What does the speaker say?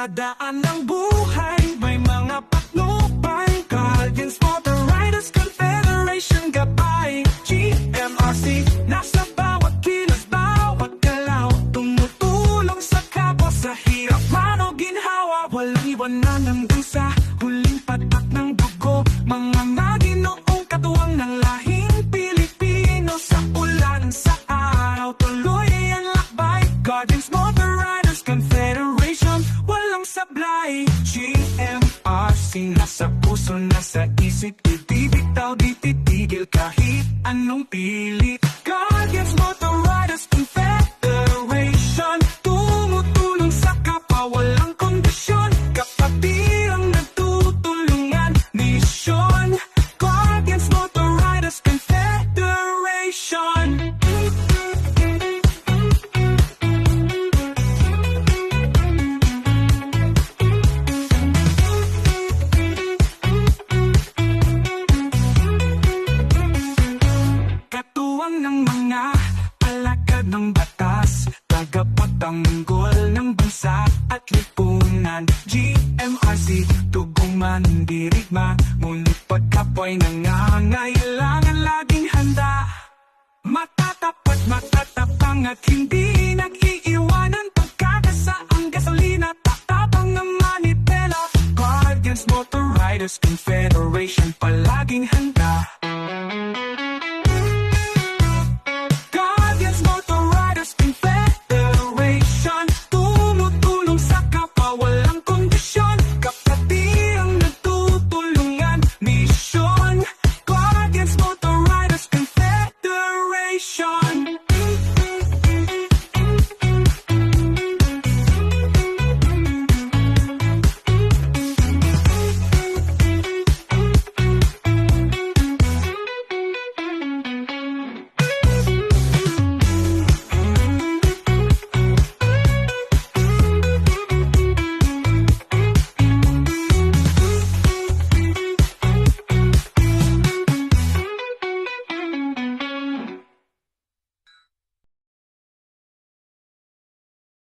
Sa daan ng buhay, may mga patnubay. Guardians, Motorriders Confederation, gabay. GMRC, nasa bawat kilos, bawat galaw. Tumutulong sa kapwa, sa hirap man o ginhawa. Walang iwanan hanggang sa huling patak ng dugo. Mga maginoong katuwang ng lahing Pilipino. Sa ulan, sa araw, tuloy ang lakbay. Guardians, Motorriders Confederation, walang sablay. GMRC, nasa puso, nasa isip. Di bitaw, di titigil kahit anong pilit. Guardians, Motorriders Confederation, tumutulong sa kapwa, walang kondisyon. Kapatirang nagtutulungan, misyon. Guardians, Motorriders Confederation. Katuwang ng mga alagad ng batas, tagapagtanggol ng bansa at lipunan. GMRC, tugong mandirigma, ngunit pagkapoy nangangailangan laging handa. Matatapat, matatapang at hindi nag-iiwanan. Pagkakasaang gasolina, tatapang ng manipela. Guardians, Motorriders Confederation.